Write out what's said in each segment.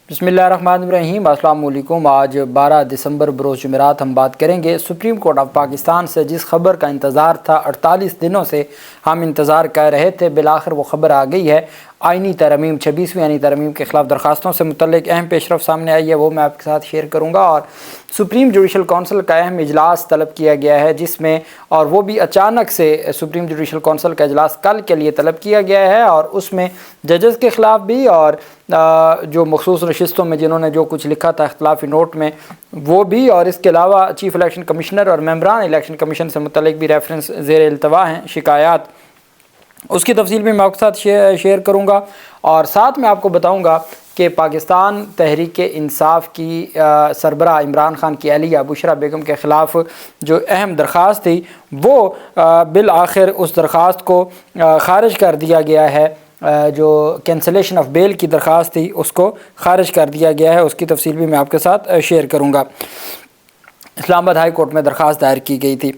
بسم اللہ الرحمن الرحیم۔ السلام علیکم۔ آج 12 دسمبر بروز جمعرات ہم بات کریں گے سپریم کورٹ آف پاکستان سے جس خبر کا انتظار تھا 48 دنوں سے ہم انتظار کر رہے تھے، بالآخر وہ خبر آ گئی ہے۔ آئینی ترمیم 26ویں آئینی ترمیم کے خلاف درخواستوں سے متعلق اہم پیش رفت سامنے آئی ہے، وہ میں آپ کے ساتھ شیئر کروں گا۔ اور سپریم جوڈیشل کونسل کا اہم اجلاس طلب کیا گیا ہے جس میں، اور وہ بھی اچانک سے سپریم جوڈیشل کونسل کا اجلاس کل کے لیے طلب کیا گیا ہے، اور اس میں ججز کے خلاف بھی اور جو مخصوص نشستوں میں جنہوں نے جو کچھ لکھا تھا اختلافی نوٹ میں وہ بھی، اور اس کے علاوہ چیف الیکشن کمشنر اور ممبران الیکشن کمیشن سے متعلق بھی ریفرنس زیر التوا ہیں، شکایات، اس کی تفصیل بھی میں آپ کے ساتھ شیئر کروں گا۔ اور ساتھ میں آپ کو بتاؤں گا کہ پاکستان تحریک انصاف کی سربراہ عمران خان کی اہلیہ بشریٰ بیگم کے خلاف جو اہم درخواست تھی وہ بالآخر اس درخواست کو خارج کر دیا گیا ہے۔ جو کینسلیشن آف بیل کی درخواست تھی اس کو خارج کر دیا گیا ہے، اس کی تفصیل بھی میں آپ کے ساتھ شیئر کروں گا۔ اسلام آباد ہائی کورٹ میں درخواست دائر کی گئی تھی۔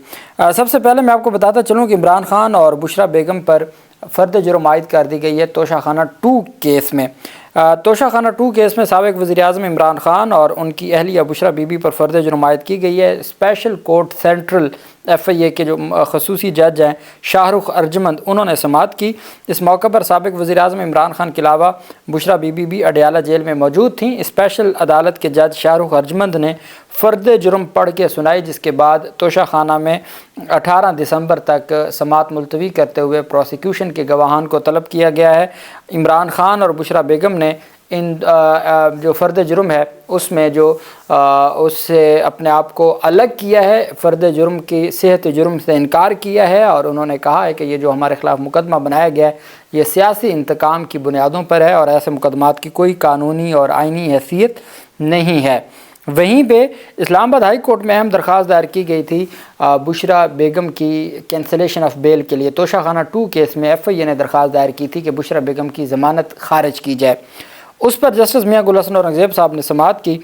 سب سے پہلے میں آپ کو بتاتا چلوں کہ عمران خان اور بشریٰ بیگم پر فرد جرم عائد کر دی گئی ہے توشہ خانہ 2 کیس میں۔ توشہ خانہ 2 کیس میں سابق وزیر اعظم عمران خان اور ان کی اہلیہ بشریٰ بی بی پر فرد جرم عائد کی گئی ہے۔ اسپیشل کورٹ سینٹرل FIA کے جو خصوصی جج ہیں شاہ رخ ارجمند، انہوں نے سماعت کی۔ اس موقع پر سابق وزیر اعظم عمران خان کے علاوہ بشریٰ بی بی بھی اڈیالہ جیل میں موجود تھیں۔ اسپیشل عدالت کے جج شاہ رخ ارجمند نے فرد جرم پڑھ کے سنائی، جس کے بعد توشہ خانہ میں 18 دسمبر تک سماعت ملتوی کرتے ہوئے پروسیکیوشن کے گواہان کو طلب کیا گیا ہے۔ عمران خان اور بشریٰ بیگم نے ان جو فرد جرم ہے اس میں جو اس سے اپنے آپ کو الگ کیا ہے، فرد جرم کی صحت جرم سے انکار کیا ہے، اور انہوں نے کہا ہے کہ یہ جو ہمارے خلاف مقدمہ بنایا گیا ہے یہ سیاسی انتقام کی بنیادوں پر ہے اور ایسے مقدمات کی کوئی قانونی اور آئینی حیثیت نہیں ہے۔ وہیں پہ اسلام آباد ہائی کورٹ میں اہم درخواست دائر کی گئی تھی بشریٰ بیگم کی کینسلیشن آف بیل کے لیے۔ توشہ خانہ 2 کیس میں FIA نے درخواست دائر کی تھی کہ بشریٰ بیگم کی ضمانت خارج کی جائے۔ اس پر جسٹس میاں گل حسن اورنگزیب صاحب نے سماعت کی۔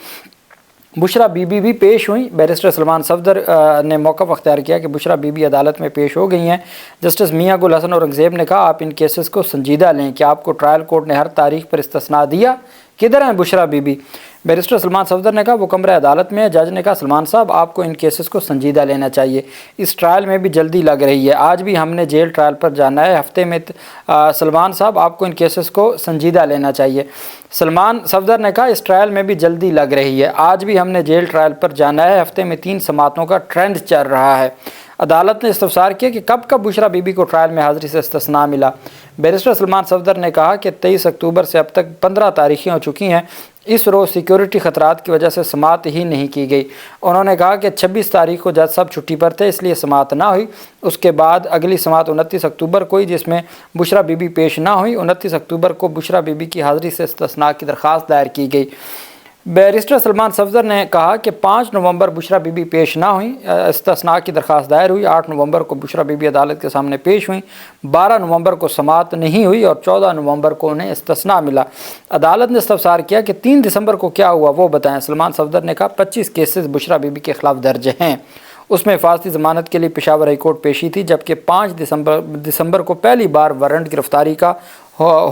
بشریٰ بی بی بھی پیش ہوئیں۔ بیرسٹر سلمان صفدر نے موقف اختیار کیا کہ بشریٰ بی بی عدالت میں پیش ہو گئی ہیں۔ جسٹس میاں گل حسن اورنگزیب نے کہا، آپ ان کیسز کو سنجیدہ لیں کہ آپ کو ٹرائل کورٹ نے ہر تاریخ پر استثناء دیا، کدھر ہیں بشریٰ بی بی؟ بیرسٹر سلمان صفدر نے کہا وہ کمرہ عدالت میں ہے۔ جج نے کہا سلمان صاحب آپ کو ان کیسز کو سنجیدہ لینا چاہیے، اس ٹرائل میں بھی جلدی لگ رہی ہے، آج بھی ہم نے جیل ٹرائل پر جانا ہے ہفتے میں۔ سلمان صاحب آپ کو ان کیسز کو سنجیدہ لینا چاہیے۔ سلمان صفدر نے کہا اس ٹرائل میں بھی جلدی لگ رہی ہے، آج بھی ہم نے جیل ٹرائل پر جانا ہے، ہفتے میں 3 سماعتوں کا ٹرینڈ چل رہا ہے۔ عدالت نے استفسار کیا کہ کب بشریٰ بی بی کو ٹرائل میں حاضری سے استثناء ملا؟ بیرسٹر سلمان صفدر نے کہا کہ 23 اکتوبر سے اب تک 15 تاریخیں ہو چکی ہیں، اس روز سیکیورٹی خطرات کی وجہ سے سماعت ہی نہیں کی گئی۔ انہوں نے کہا کہ 26 تاریخ کو جج صاحب چھٹی پر تھے اس لیے سماعت نہ ہوئی۔ اس کے بعد اگلی سماعت 29 اکتوبر کو ہوئی جس میں بشریٰ بی بی پیش نہ ہوئی۔ 29 اکتوبر کو بشریٰ بی بی کی حاضری سے استثناء کی درخواست دائر کی گئی۔ بیرسٹر سلمان صفدر نے کہا کہ 5 نومبر بشریٰ بی بی پیش نہ ہوئیں، استثناء کی درخواست دائر ہوئی۔ 8 نومبر کو بشریٰ بی بی عدالت کے سامنے پیش ہوئیں۔ 12 نومبر کو سماعت نہیں ہوئی اور 14 نومبر کو انہیں استثناء ملا۔ عدالت نے استفسار کیا کہ 3 دسمبر کو کیا ہوا وہ بتائیں۔ سلمان صفدر نے کہا 25 کیسز بشریٰ بی بی کے خلاف درج ہیں، اس میں حفاظتی ضمانت کے لیے پشاور ہائی کورٹ پیشی تھی، جبکہ 5 دسمبر کو پہلی بار وارنٹ گرفتاری کا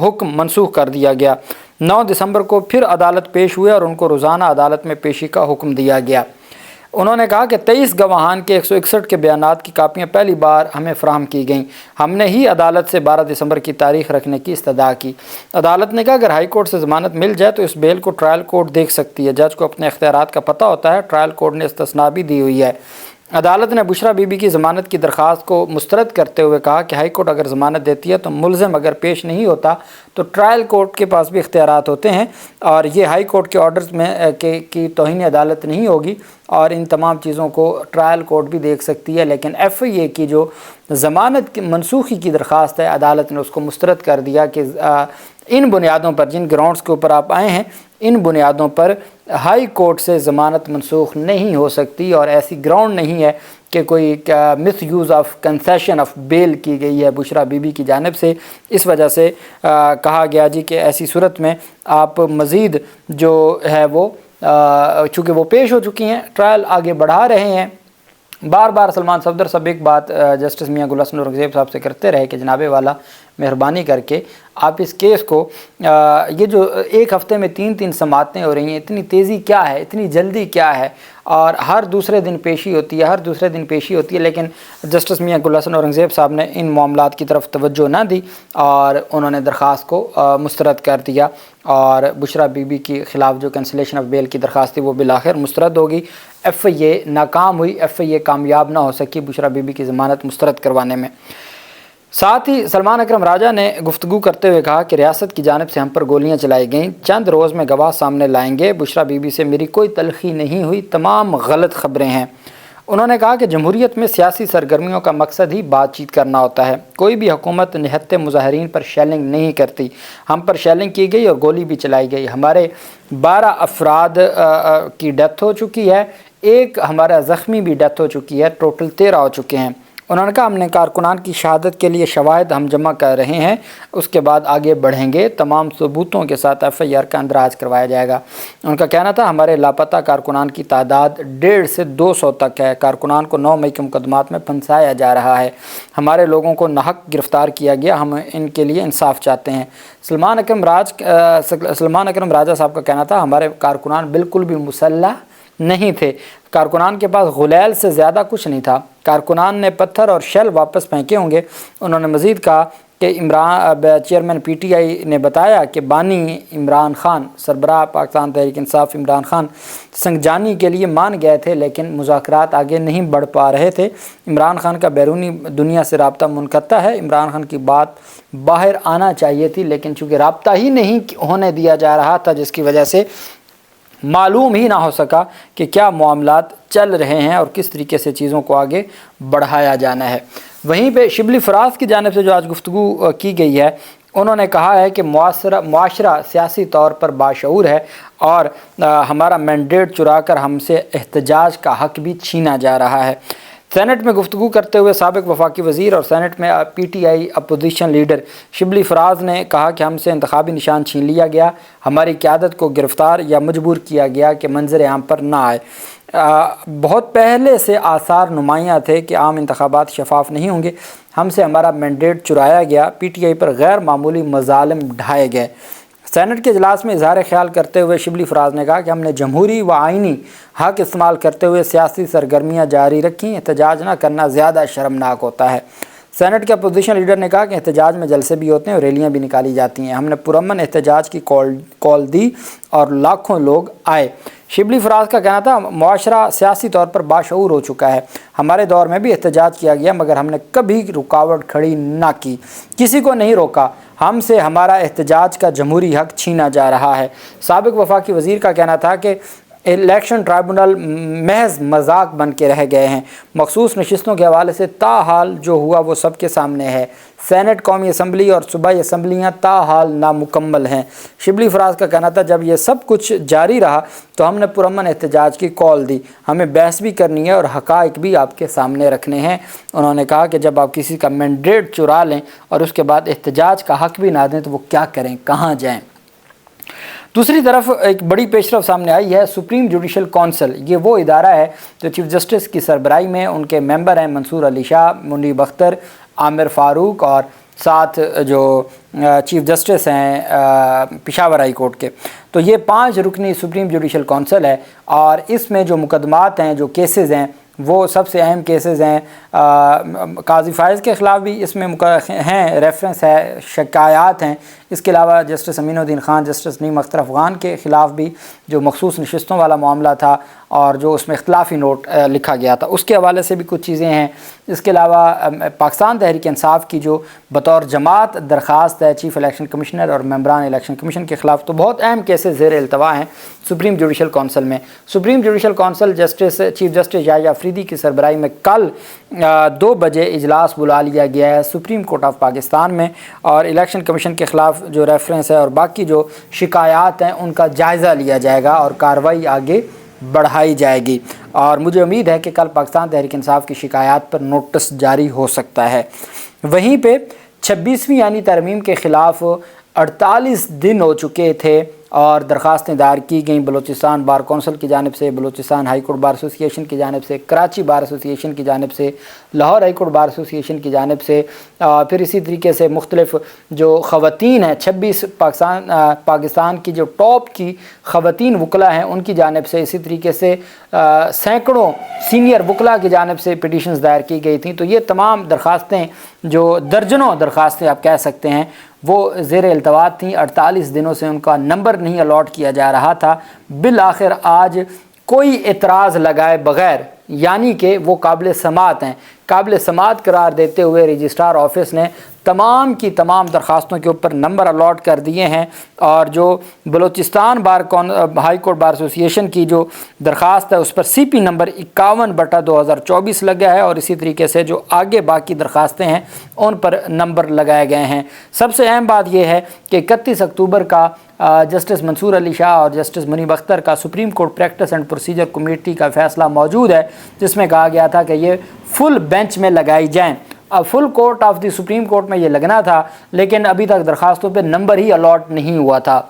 حکم منسوخ کر دیا گیا۔ 9 دسمبر کو پھر عدالت پیش ہوئے اور ان کو روزانہ عدالت میں پیشی کا حکم دیا گیا۔ انہوں نے کہا کہ 23 گواہان کے 161 کے بیانات کی کاپیاں پہلی بار ہمیں فراہم کی گئیں، ہم نے ہی عدالت سے 12 دسمبر کی تاریخ رکھنے کی استدعا کی۔ عدالت نے کہا اگر ہائی کورٹ سے ضمانت مل جائے تو اس بیل کو ٹرائل کورٹ دیکھ سکتی ہے، جج کو اپنے اختیارات کا پتہ ہوتا ہے، ٹرائل کورٹ نے استثناء بھی دی ہوئی ہے۔ عدالت نے بشریٰ بی بی کی ضمانت کی درخواست کو مسترد کرتے ہوئے کہا کہ ہائی کورٹ اگر ضمانت دیتی ہے تو ملزم اگر پیش نہیں ہوتا تو ٹرائل کورٹ کے پاس بھی اختیارات ہوتے ہیں، اور یہ ہائی کورٹ کے آرڈرز میں کی توہین عدالت نہیں ہوگی، اور ان تمام چیزوں کو ٹرائل کورٹ بھی دیکھ سکتی ہے۔ لیکن FIA کی جو ضمانت کی منسوخی کی درخواست ہے عدالت نے اس کو مسترد کر دیا کہ ان بنیادوں پر، جن گراؤنڈز کے اوپر آپ آئے ہیں، ان بنیادوں پر ہائی کورٹ سے ضمانت منسوخ نہیں ہو سکتی، اور ایسی گراؤنڈ نہیں ہے کہ کوئی مس یوز آف کنسیشن آف بیل کی گئی ہے بشریٰ بی بی کی جانب سے۔ اس وجہ سے کہا گیا جی کہ ایسی صورت میں آپ مزید جو ہے وہ چونکہ وہ پیش ہو چکی ہیں، ٹرائل آگے بڑھا رہے ہیں۔ بار بار سلمان صفدر صاحب ایک بات جسٹس میاں گل حسن اورنگزیب صاحب سے کرتے رہے کہ جناب والا مہربانی کر کے آپ اس کیس کو یہ جو ایک ہفتے میں 3 سماعتیں ہو رہی ہیں، اتنی تیزی کیا ہے، اتنی جلدی کیا ہے، اور ہر دوسرے دن پیشی ہوتی ہے، لیکن جسٹس میاں گل حسن اورنگزیب صاحب نے ان معاملات کی طرف توجہ نہ دی اور انہوں نے درخواست کو مسترد کر دیا، اور بشرا بی بی کے خلاف جو کینسلیشن آف بیل کی درخواست تھی وہ بالآخر مسترد ہوگی۔ ایف آئی اے ناکام ہوئی، ایف آئی اے کامیاب نہ ہو سکی بشرا بی بی کی ضمانت مسترد کروانے میں۔ ساتھ ہی سلمان اکرم راجہ نے گفتگو کرتے ہوئے کہا کہ ریاست کی جانب سے ہم پر گولیاں چلائی گئیں، چند روز میں گواہ سامنے لائیں گے، بشرا بی بی سے میری کوئی تلخی نہیں ہوئی، تمام غلط خبریں ہیں۔ انہوں نے کہا کہ جمہوریت میں سیاسی سرگرمیوں کا مقصد ہی بات چیت کرنا ہوتا ہے، کوئی بھی حکومت نہتے مظاہرین پر شیلنگ نہیں کرتی، ہم پر شیلنگ کی گئی اور گولی بھی چلائی گئی، ہمارے 12 افراد کی ڈیتھ ہو چکی ہے، ایک ہمارا زخمی بھی ڈیتھ ہو چکی ہے، ٹوٹل 13 ہو چکے ہیں۔ انہوں نے کہا ہم نے کارکنان کی شہادت کے لیے شواہد ہم جمع کر رہے ہیں، اس کے بعد آگے بڑھیں گے، تمام ثبوتوں کے ساتھ ایف آئی آر کا اندراج کروایا جائے گا۔ ان کا کہنا تھا ہمارے لاپتہ کارکنان کی تعداد 150 سے 200 تک ہے، کارکنان کو 9 مئی کے مقدمات میں پھنسایا جا رہا ہے، ہمارے لوگوں کو ناحق گرفتار کیا گیا، ہم ان کے لیے انصاف چاہتے ہیں۔ سلمان اکرم راجہ صاحب کا کہنا تھا ہمارے کارکنان بالکل بھی مسلح نہیں تھے، کارکنان کے پاس غلیل سے زیادہ کچھ نہیں تھا، کارکنان نے پتھر اور شیل واپس پھینکے ہوں گے۔ انہوں نے مزید کہا کہ چیئرمین پی ٹی آئی نے بتایا کہ بانی عمران خان، سربراہ پاکستان تحریک انصاف عمران خان سنگجانی کے لیے مان گئے تھے، لیکن مذاکرات آگے نہیں بڑھ پا رہے تھے۔ عمران خان کا بیرونی دنیا سے رابطہ منقطع ہے، عمران خان کی بات باہر آنا چاہیے تھی، لیکن چونکہ رابطہ ہی نہیں ہونے دیا جا رہا تھا، جس کی وجہ سے معلوم ہی نہ ہو سکا کہ کیا معاملات چل رہے ہیں اور کس طریقے سے چیزوں کو آگے بڑھایا جانا ہے۔ وہیں پہ شبلی فراز کی جانب سے جو آج گفتگو کی گئی ہے، انہوں نے کہا ہے کہ معاشرہ سیاسی طور پر باشعور ہے اور ہمارا مینڈیٹ چرا کر ہم سے احتجاج کا حق بھی چھینا جا رہا ہے۔ سینٹ میں گفتگو کرتے ہوئے سابق وفاقی وزیر اور سینٹ میں P T I opposition leader Shibli Faraz نے کہا کہ ہم سے انتخابی نشان چھین لیا گیا، ہماری قیادت کو گرفتار یا مجبور کیا گیا کہ منظر عام پر نہ آئے۔ بہت پہلے سے آثار نمایاں تھے کہ عام انتخابات شفاف نہیں ہوں گے، ہم سے ہمارا مینڈیٹ چرایا گیا، پی ٹی آئی پر غیر معمولی مظالم ڈھائے گئے۔ سینٹ کے اجلاس میں اظہار خیال کرتے ہوئے شبلی فراز نے کہا کہ ہم نے جمہوری و آئینی حق استعمال کرتے ہوئے سیاسی سرگرمیاں جاری رکھیں، احتجاج نہ کرنا زیادہ شرمناک ہوتا ہے۔ سینٹ کے اپوزیشن لیڈر نے کہا کہ احتجاج میں جلسے بھی ہوتے ہیں اور ریلیاں بھی نکالی جاتی ہیں، ہم نے پرامن احتجاج کی کال دی اور لاکھوں لوگ آئے۔ شبلی فراز کا کہنا تھا معاشرہ سیاسی طور پر باشعور ہو چکا ہے، ہمارے دور میں بھی احتجاج کیا گیا مگر ہم نے کبھی رکاوٹ کھڑی نہ کی، کسی کو نہیں روکا، ہم سے ہمارا احتجاج کا جمہوری حق چھینا جا رہا ہے۔ سابق وفاقی وزیر کا کہنا تھا کہ الیکشن ٹرائبونل محض مذاق بن کے رہ گئے ہیں، مخصوص نشستوں کے حوالے سے تاحال جو ہوا وہ سب کے سامنے ہے، سینٹ، قومی اسمبلی اور صوبائی اسمبلیاں تاحال نامکمل ہیں۔ شبلی فراز کا کہنا تھا جب یہ سب کچھ جاری رہا تو ہم نے پرامن احتجاج کی کال دی، ہمیں بحث بھی کرنی ہے اور حقائق بھی آپ کے سامنے رکھنے ہیں۔ انہوں نے کہا کہ جب آپ کسی کا مینڈیٹ چرا لیں اور اس کے بعد احتجاج کا حق بھی نہ دیں تو وہ کیا کریں، کہاں جائیں۔ دوسری طرف ایک بڑی پیشرفت سامنے آئی ہے، سپریم جوڈیشل کونسل، یہ وہ ادارہ ہے جو چیف جسٹس کی سربراہی میں ان کے ممبر ہیں منصور علی شاہ، منیب اختر، عامر فاروق اور ساتھ جو چیف جسٹس ہیں پشاور ہائی کورٹ کے، تو یہ 5 رکنی سپریم جوڈیشل کونسل ہے، اور اس میں جو مقدمات ہیں، جو کیسز ہیں، وہ سب سے اہم کیسز ہیں۔ قاضی فائز کے خلاف بھی اس میں ہیں، ریفرنس ہے، شکایات ہیں۔ اس کے علاوہ جسٹس امین الدین خان، جسٹس نعیم اختر افغان کے خلاف بھی جو مخصوص نشستوں والا معاملہ تھا اور جو اس میں اختلافی نوٹ لکھا گیا تھا، اس کے حوالے سے بھی کچھ چیزیں ہیں۔ اس کے علاوہ پاکستان تحریک انصاف کی جو بطور جماعت درخواست ہے چیف الیکشن کمشنر اور ممبران الیکشن کمیشن کے خلاف، تو بہت اہم کیسز زیر التوا ہیں سپریم جوڈیشل کونسل میں۔ Supreme judicial council chief justice Yahya Afridi کی سربراہی میں کل 2 بجے اجلاس بلا لیا گیا ہے سپریم کورٹ آف پاکستان میں، اور الیکشن کمیشن کے خلاف جو ریفرنس ہے اور باقی جو شکایات ہیں ان کا جائزہ لیا جائے گا اور کارروائی آگے بڑھائی جائے گی، اور مجھے امید ہے کہ کل پاکستان تحریک انصاف کی شکایات پر نوٹس جاری ہو سکتا ہے۔ وہیں پہ 26ویں یعنی ترمیم کے خلاف 48 دن ہو چکے تھے اور درخواستیں دائر کی گئیں بلوچستان بار کونسل کی جانب سے، بلوچستان ہائی کورٹ بار ایسوسی ایشن کی جانب سے، کراچی بار ایسوسی ایشن کی جانب سے، لاہور ہائی کورٹ بار ایسوسی ایشن کی جانب سے، پھر اسی طریقے سے مختلف جو خواتین ہیں 26 پاکستان کی جو ٹاپ کی خواتین وکلاء ہیں ان کی جانب سے، اسی طریقے سے سینکڑوں سینئر وکلاء کی جانب سے پٹیشنز دائر کی گئی تھیں۔ تو یہ تمام درخواستیں جو درجنوں درخواستیں آپ کہہ سکتے ہیں وہ زیر التواء تھیں۔ 48 دنوں سے ان کا نمبر نہیں الاٹ کیا جا رہا تھا۔ بالآخر آج کوئی اعتراض لگائے بغیر، یعنی کہ وہ قابل سماعت ہیں، قابل سماعت قرار دیتے ہوئے رجسٹرار آفس نے تمام کی تمام درخواستوں کے اوپر نمبر الاٹ کر دیے ہیں، اور جو بلوچستان ہائی کورٹ بار ایسوسی ایشن کی جو درخواست ہے اس پر سی پی نمبر 51/2024 لگا ہے، اور اسی طریقے سے جو آگے باقی درخواستیں ہیں ان پر نمبر لگائے گئے ہیں۔ سب سے اہم بات یہ ہے کہ 31 اکتوبر کا جسٹس منصور علی شاہ اور جسٹس منیب اختر کا supreme court practice and procedure committee کا فیصلہ موجود ہے، جس میں کہا گیا تھا کہ یہ فل بینچ میں لگائی جائیں۔ اب full court of the supreme court میں یہ لگنا تھا، لیکن ابھی تک درخواستوں پہ نمبر ہی الاٹ نہیں ہوا تھا۔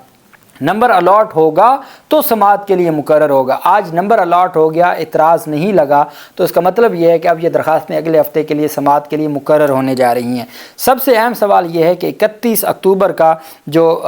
نمبر الاٹ ہوگا تو سماعت کے لیے مقرر ہوگا۔ آج نمبر الاٹ ہو گیا، اعتراض نہیں لگا، تو اس کا مطلب یہ ہے کہ اب یہ درخواستیں اگلے ہفتے کے لیے سماعت کے لیے مقرر ہونے جا رہی ہیں۔ سب سے اہم سوال یہ ہے کہ 31 اکتوبر کا جو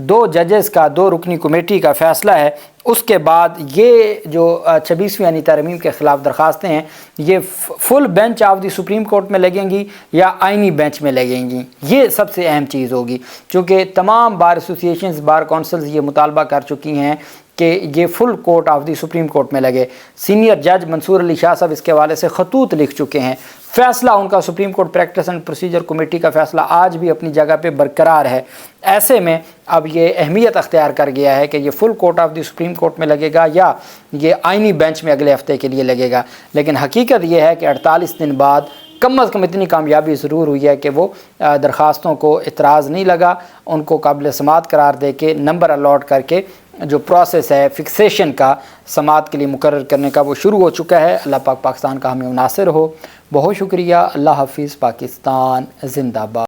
2 ججز کا 2 رکنی کمیٹی کا فیصلہ ہے، اس کے بعد یہ جو 26ویں یعنی ترمیم کے خلاف درخواستیں ہیں یہ full bench of the supreme court میں لگیں گی یا آئینی بینچ میں لگیں گی، یہ سب سے اہم چیز ہوگی، چونکہ تمام بار ایسوسی ایشنز بار کونسلز یہ مطالبہ کر چکی ہیں کہ یہ full court of the supreme court میں لگے۔ سینئر جج منصور علی شاہ صاحب اس کے حوالے سے خطوط لکھ چکے ہیں۔ فیصلہ ان کا supreme court practice and procedure committee کا فیصلہ آج بھی اپنی جگہ پہ برقرار ہے۔ ایسے میں اب یہ اہمیت اختیار کر گیا ہے کہ یہ full court of the supreme court میں لگے گا یا یہ آئینی بینچ میں اگلے ہفتے کے لیے لگے گا۔ لیکن حقیقت یہ ہے کہ 48 دن بعد کم از کم اتنی کامیابی ضرور ہوئی ہے کہ وہ درخواستوں کو اعتراض نہیں لگا، ان کو قابل سماعت قرار دے کے نمبر الاٹ کر کے جو پروسیس ہے فکسیشن کا سماعت کے لیے مقرر کرنے کا وہ شروع ہو چکا ہے۔ اللہ پاک پاکستان کا ہمیں ناصر ہو۔ بہت شکریہ۔ اللہ حافظ۔ پاکستان زندہ باد۔